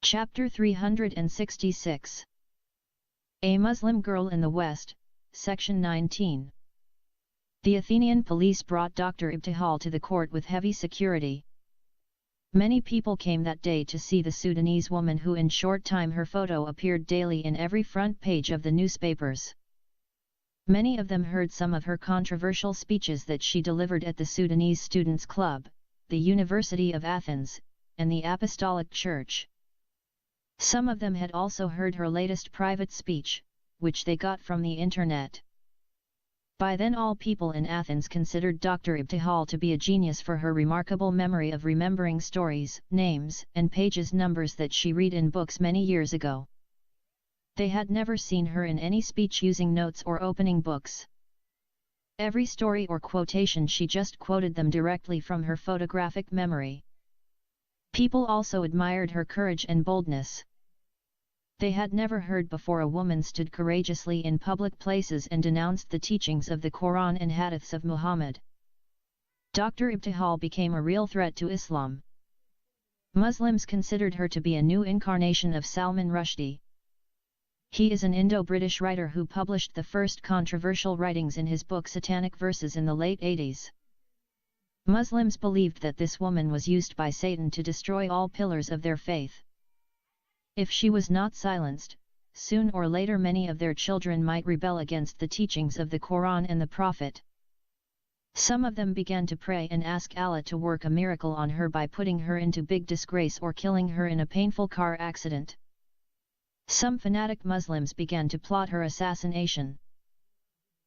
Chapter 366. A Muslim Girl in the West, Section 19. The Athenian police brought Dr. Ibtihal to the court with heavy security. Many people came that day to see the Sudanese woman who in short time her photo appeared daily in every front page of the newspapers. Many of them heard some of her controversial speeches that she delivered at the Sudanese Students' Club, the University of Athens, and the Apostolic Church. Some of them had also heard her latest private speech, which they got from the internet. By then all people in Athens considered Dr. Ibtihal to be a genius for her remarkable memory of remembering stories, names, and pages numbers that she read in books many years ago. They had never seen her in any speech using notes or opening books. Every story or quotation she just quoted them directly from her photographic memory. People also admired her courage and boldness. They had never heard before a woman stood courageously in public places and denounced the teachings of the Quran and Hadiths of Muhammad. Dr. Ibtihal became a real threat to Islam. Muslims considered her to be a new incarnation of Salman Rushdie. He is an Indo-British writer who published the first controversial writings in his book Satanic Verses in the late 80s. Muslims believed that this woman was used by Satan to destroy all pillars of their faith. If she was not silenced, soon or later many of their children might rebel against the teachings of the Quran and the Prophet. Some of them began to pray and ask Allah to work a miracle on her by putting her into big disgrace or killing her in a painful car accident. Some fanatic Muslims began to plot her assassination.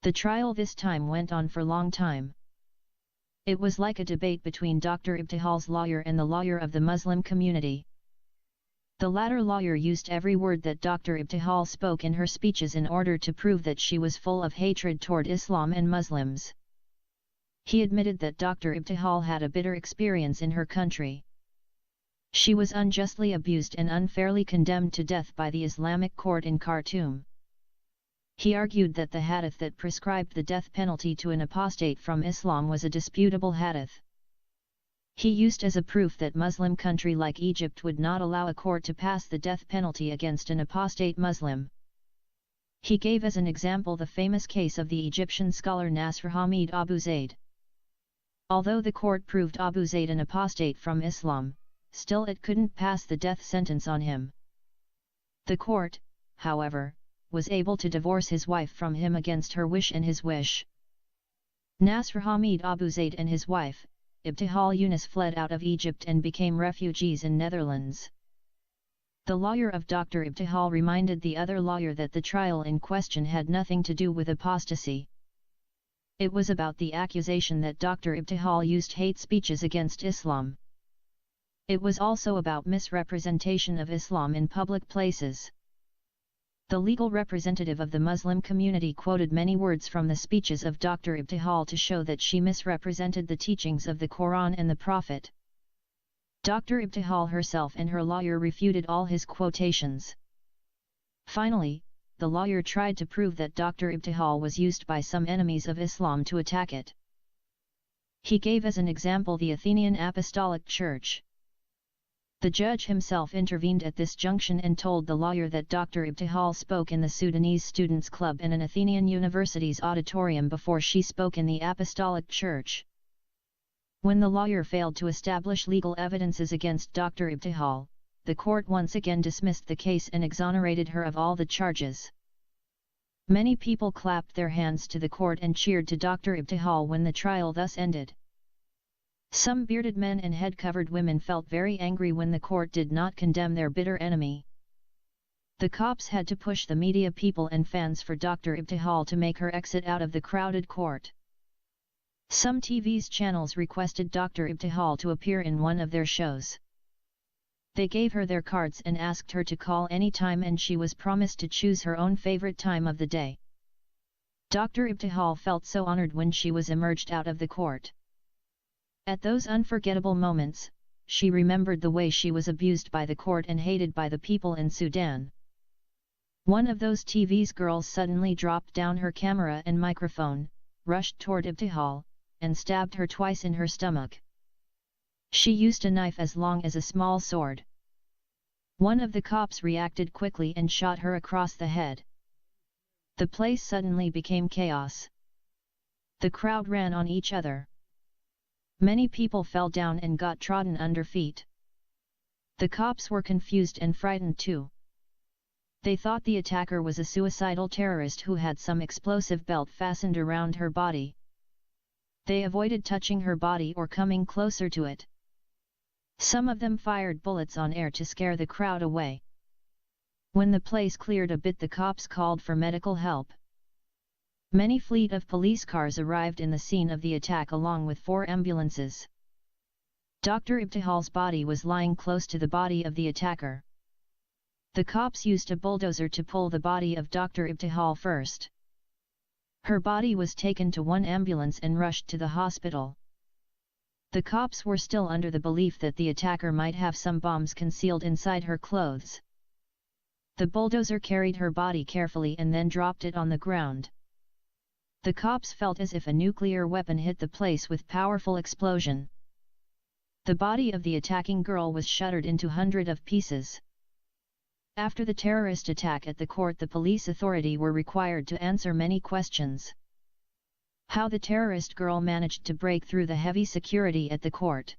The trial this time went on for a long time. It was like a debate between Dr. Ibtihal's lawyer and the lawyer of the Muslim community. The latter lawyer used every word that Dr. Ibtihal spoke in her speeches in order to prove that she was full of hatred toward Islam and Muslims. He admitted that Dr. Ibtihal had a bitter experience in her country. She was unjustly abused and unfairly condemned to death by the Islamic court in Khartoum. He argued that the hadith that prescribed the death penalty to an apostate from Islam was a disputable hadith. He used as a proof that Muslim country like Egypt would not allow a court to pass the death penalty against an apostate Muslim. He gave as an example the famous case of the Egyptian scholar Nasr Hamid Abu Zayd. Although the court proved Abu Zayd an apostate from Islam, still it couldn't pass the death sentence on him. The court, however, was able to divorce his wife from him against her wish and his wish. Nasr Hamid Abu Zayd and his wife, Ibtihal Yunus, fled out of Egypt and became refugees in Netherlands. The lawyer of Dr. Ibtihal reminded the other lawyer that the trial in question had nothing to do with apostasy. It was about the accusation that Dr. Ibtihal used hate speeches against Islam. It was also about misrepresentation of Islam in public places. The legal representative of the Muslim community quoted many words from the speeches of Dr. Ibtihal to show that she misrepresented the teachings of the Quran and the Prophet. Dr. Ibtihal herself and her lawyer refuted all his quotations. Finally, the lawyer tried to prove that Dr. Ibtihal was used by some enemies of Islam to attack it. He gave as an example the Athenian Apostolic Church. The judge himself intervened at this junction and told the lawyer that Dr. Ibtihal spoke in the Sudanese Students' Club in an Athenian university's auditorium before she spoke in the Apostolic Church. When the lawyer failed to establish legal evidences against Dr. Ibtihal, the court once again dismissed the case and exonerated her of all the charges. Many people clapped their hands to the court and cheered to Dr. Ibtihal when the trial thus ended. Some bearded men and head-covered women felt very angry when the court did not condemn their bitter enemy. The cops had to push the media people and fans for Dr. Ibtihal to make her exit out of the crowded court. Some TV's channels requested Dr. Ibtihal to appear in one of their shows. They gave her their cards and asked her to call any time, and she was promised to choose her own favorite time of the day. Dr. Ibtihal felt so honored when she was emerged out of the court. At those unforgettable moments, she remembered the way she was abused by the court and hated by the people in Sudan. One of those TV's girls suddenly dropped down her camera and microphone, rushed toward Ibtihal, and stabbed her twice in her stomach. She used a knife as long as a small sword. One of the cops reacted quickly and shot her across the head. The place suddenly became chaos. The crowd ran on each other. Many people fell down and got trodden under feet. The cops were confused and frightened too. They thought the attacker was a suicidal terrorist who had some explosive belt fastened around her body. They avoided touching her body or coming closer to it. Some of them fired bullets on air to scare the crowd away. When the place cleared a bit, the cops called for medical help. Many fleet of police cars arrived in the scene of the attack along with 4 ambulances. Dr. Ibtihal's body was lying close to the body of the attacker. The cops used a bulldozer to pull the body of Dr. Ibtihal first. Her body was taken to one ambulance and rushed to the hospital. The cops were still under the belief that the attacker might have some bombs concealed inside her clothes. The bulldozer carried her body carefully and then dropped it on the ground. The cops felt as if a nuclear weapon hit the place with powerful explosion. The body of the attacking girl was shattered into hundreds of pieces. After the terrorist attack at the court, the police authority were required to answer many questions. How the terrorist girl managed to break through the heavy security at the court.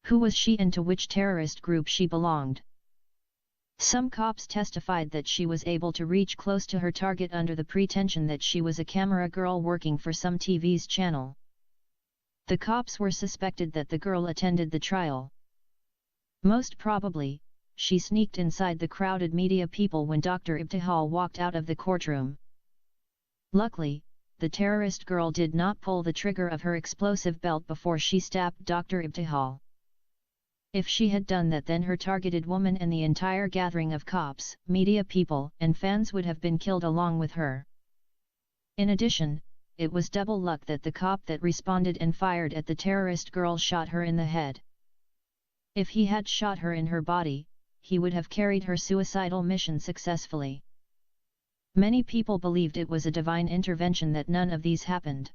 Who was she and to which terrorist group she belonged? Some cops testified that she was able to reach close to her target under the pretension that she was a camera girl working for some TV's channel. The cops were suspected that the girl attended the trial. Most probably, she sneaked inside the crowded media people when Dr. Ibtihal walked out of the courtroom. Luckily, the terrorist girl did not pull the trigger of her explosive belt before she stabbed Dr. Ibtihal. If she had done that, then her targeted woman and the entire gathering of cops, media people, and fans would have been killed along with her. In addition, it was double luck that the cop that responded and fired at the terrorist girl shot her in the head. If he had shot her in her body, he would have carried her suicidal mission successfully. Many people believed it was a divine intervention that none of these happened.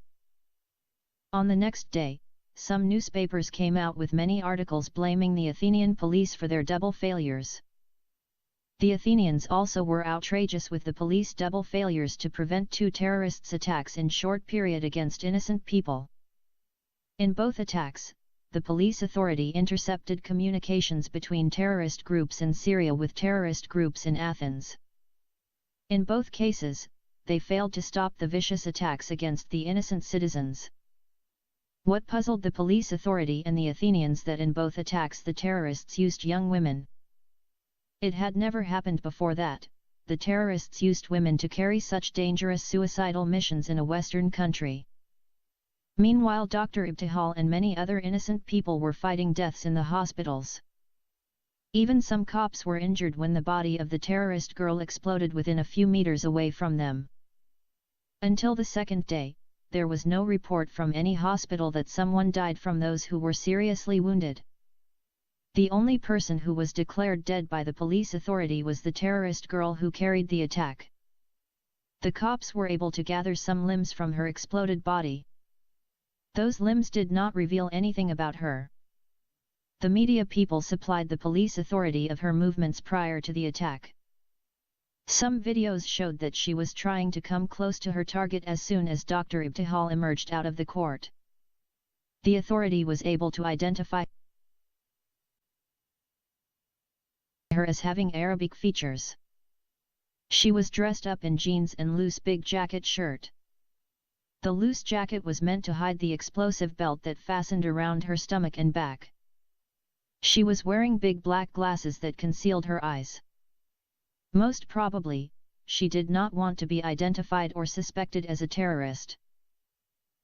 On the next day, some newspapers came out with many articles blaming the Athenian police for their double failures. The Athenians also were outrageous with the police double failures to prevent 2 terrorists' attacks in short period against innocent people. In both attacks, the police authority intercepted communications between terrorist groups in Syria with terrorist groups in Athens. In both cases, they failed to stop the vicious attacks against the innocent citizens. What puzzled the police authority and the Athenians that in both attacks the terrorists used young women. It had never happened before that the terrorists used women to carry such dangerous suicidal missions in a Western country. Meanwhile, Dr. Ibtihal and many other innocent people were fighting deaths in the hospitals. Even some cops were injured when the body of the terrorist girl exploded within a few meters away from them. Until the second day, there was no report from any hospital that someone died from those who were seriously wounded. The only person who was declared dead by the police authority was the terrorist girl who carried the attack. The cops were able to gather some limbs from her exploded body. Those limbs did not reveal anything about her. The media people supplied the police authority of her movements prior to the attack. Some videos showed that she was trying to come close to her target as soon as Dr. Ibtihal emerged out of the court. The authority was able to identify her as having Arabic features. She was dressed up in jeans and loose big jacket shirt. The loose jacket was meant to hide the explosive belt that fastened around her stomach and back. She was wearing big black glasses that concealed her eyes. Most probably, she did not want to be identified or suspected as a terrorist.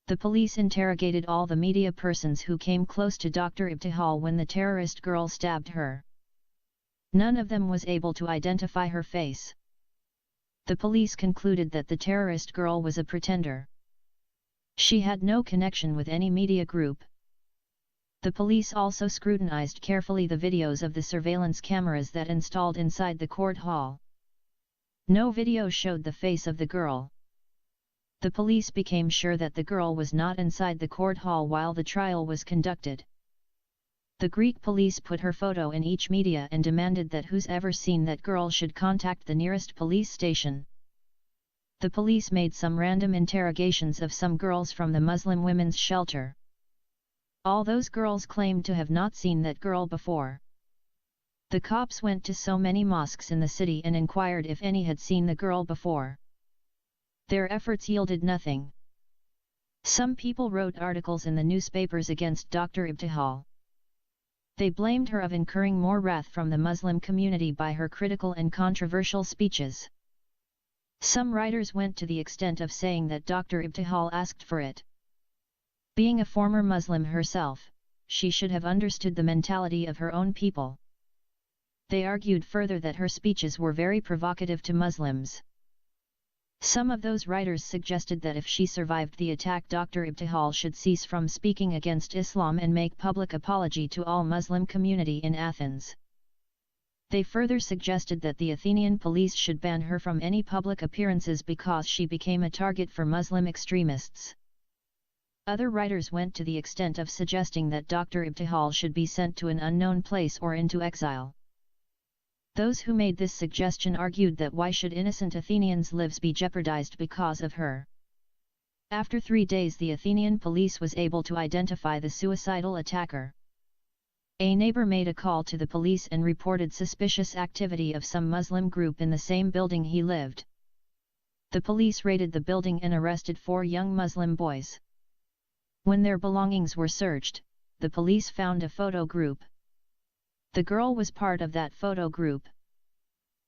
The police interrogated all the media persons who came close to Dr. Ibtihal when the terrorist girl stabbed her. None of them was able to identify her face. The police concluded that the terrorist girl was a pretender. She had no connection with any media group. The police also scrutinized carefully the videos of the surveillance cameras that installed inside the court hall. No video showed the face of the girl. The police became sure that the girl was not inside the court hall while the trial was conducted. The Greek police put her photo in each media and demanded that who's ever seen that girl should contact the nearest police station. The police made some random interrogations of some girls from the Muslim women's shelter. All those girls claimed to have not seen that girl before. The cops went to so many mosques in the city and inquired if any had seen the girl before. Their efforts yielded nothing. Some people wrote articles in the newspapers against Dr. Ibtihal. They blamed her of incurring more wrath from the Muslim community by her critical and controversial speeches. Some writers went to the extent of saying that Dr. Ibtihal asked for it. Being a former Muslim herself, she should have understood the mentality of her own people. They argued further that her speeches were very provocative to Muslims. Some of those writers suggested that if she survived the attack, Dr. Ibtihal should cease from speaking against Islam and make public apology to all Muslim community in Athens. They further suggested that the Athenian police should ban her from any public appearances because she became a target for Muslim extremists. Other writers went to the extent of suggesting that Dr. Ibtihal should be sent to an unknown place or into exile. Those who made this suggestion argued that why should innocent Athenians' lives be jeopardized because of her? After 3 days, the Athenian police was able to identify the suicidal attacker. A neighbor made a call to the police and reported suspicious activity of some Muslim group in the same building he lived. The police raided the building and arrested 4 young Muslim boys. When their belongings were searched, the police found a photo group. The girl was part of that photo group.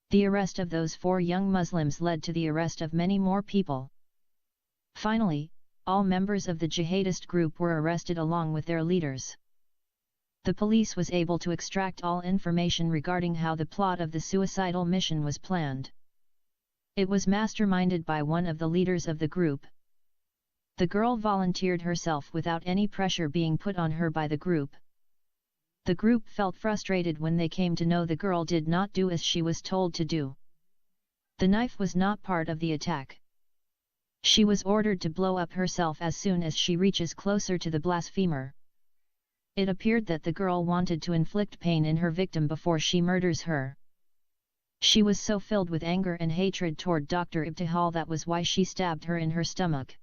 The arrest of those 4 young Muslims led to the arrest of many more people. Finally, all members of the jihadist group were arrested along with their leaders. The police was able to extract all information regarding how the plot of the suicidal mission was planned. It was masterminded by one of the leaders of the group. The girl volunteered herself without any pressure being put on her by the group. The group felt frustrated when they came to know the girl did not do as she was told to do. The knife was not part of the attack. She was ordered to blow up herself as soon as she reaches closer to the blasphemer. It appeared that the girl wanted to inflict pain in her victim before she murders her. She was so filled with anger and hatred toward Dr. Ibtihal that was why she stabbed her in her stomach.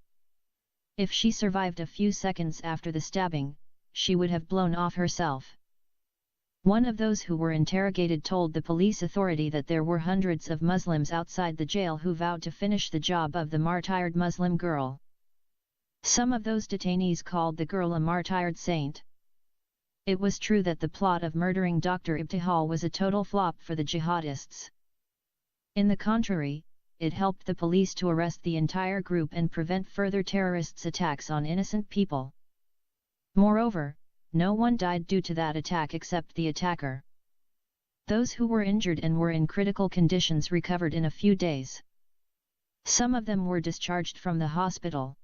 If she survived a few seconds after the stabbing, she would have blown off herself. One of those who were interrogated told the police authority that there were hundreds of Muslims outside the jail who vowed to finish the job of the martyred Muslim girl. Some of those detainees called the girl a martyred saint. It was true that the plot of murdering Dr. Ibtihal was a total flop for the jihadists. In the contrary, it helped the police to arrest the entire group and prevent further terrorist attacks on innocent people. Moreover, no one died due to that attack except the attacker. Those who were injured and were in critical conditions recovered in a few days. Some of them were discharged from the hospital.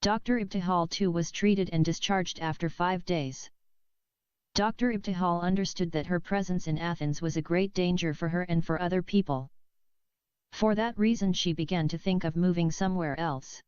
Dr. Ibtihal too was treated and discharged after 5 days. Dr. Ibtihal understood that her presence in Athens was a great danger for her and for other people. For that reason she began to think of moving somewhere else.